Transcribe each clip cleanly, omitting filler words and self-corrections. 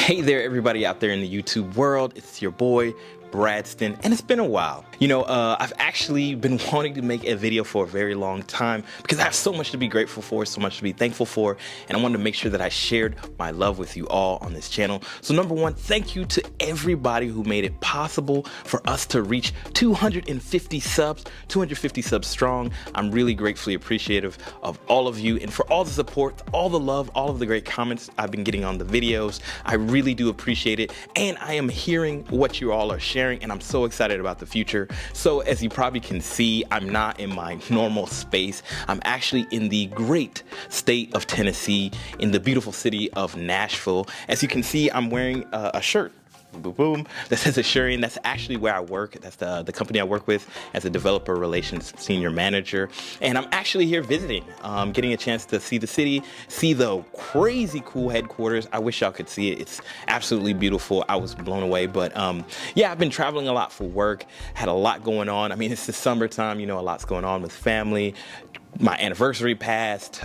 Hey there, everybody out there in the YouTube world. It's your boy, Bradston, and it's been a while. I've actually been wanting to make a video for a very long time because I have so much to be grateful for, so much to be thankful for, and I wanted to make sure that I shared my love with you all on this channel. So number one, thank you to everybody who made it possible for us to reach 250 subs, 250 subs strong. I'm really gratefully appreciative of all of you and for all the support, all the love, all of the great comments I've been getting on the videos. I really do appreciate it, and I am hearing what you all are sharing, and I'm so excited about the future. So as you probably can see, I'm not in my normal space. I'm actually in the great state of Tennessee, in the beautiful city of Nashville. As you can see, I'm wearing a shirt. Boom, boom. That says Asurion. That's actually where I work. That's the company I work with as a developer relations senior manager. And I'm actually here visiting, getting a chance to see the city, see the crazy cool headquarters. I wish y'all could see it. It's absolutely beautiful. I was blown away. But yeah, I've been traveling a lot for work, had a lot going on. I mean, it's the summertime, a lot's going on with family. My anniversary passed,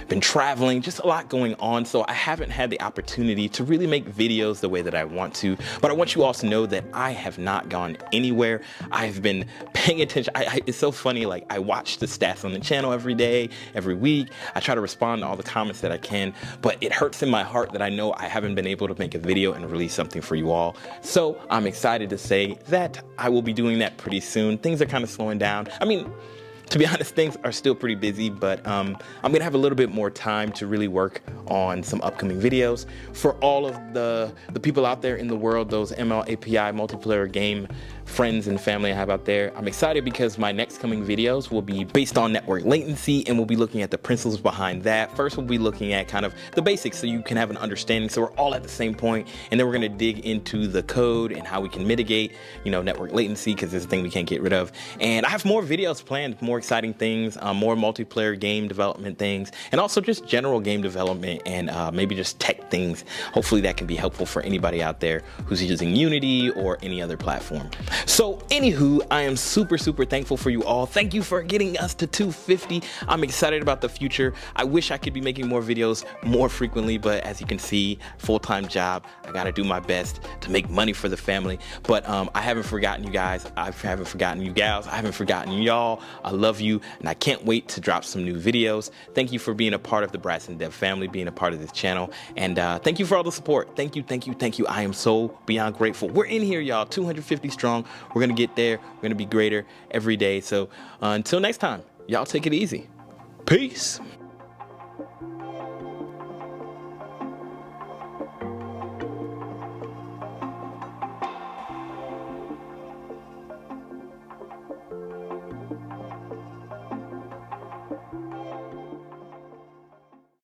been traveling, just a lot going on. So I haven't had the opportunity to really make videos the way that I want to. But I want you all to know that I have not gone anywhere. I've been paying attention. It's so funny. Like, I watch the stats on the channel every day, every week. I try to respond to all the comments that I can, but it hurts in my heart that I know I haven't been able to make a video and release something for you all. So I'm excited to say that I will be doing that pretty soon. Things are kind of slowing down. I mean, to be honest, things are still pretty busy, but I'm going to have a little bit more time to really work on some upcoming videos. For all of the people out there in the world, those ML API multiplayer game friends and family I have out there, I'm excited because my next coming videos will be based on network latency, and we'll be looking at the principles behind that. First, we'll be looking at kind of the basics so you can have an understanding, so we're all at the same point, and then we're going to dig into the code and how we can mitigate, network latency, because it's a thing we can't get rid of. And I have more videos planned, more exciting things, more multiplayer game development things, and also just general game development and maybe just tech things. Hopefully that can be helpful for anybody out there who's using Unity or any other platform. So anywho, I am super thankful for you all. Thank you for getting us to 250. I'm excited about the future. I wish I could be making more videos more frequently, but as you can see, full-time job. I gotta do my best to make money for the family. But I haven't forgotten you guys. I haven't forgotten you gals. I haven't forgotten y'all. I love you, and I can't wait to drop some new videos. Thank you for being a part of the Bradston Dev family, being a part of this channel, and thank you for all the support. Thank you. I am so beyond grateful. We're in here, y'all, 250 strong. We're gonna get there. We're gonna be greater every day. So until next time, y'all take it easy. Peace.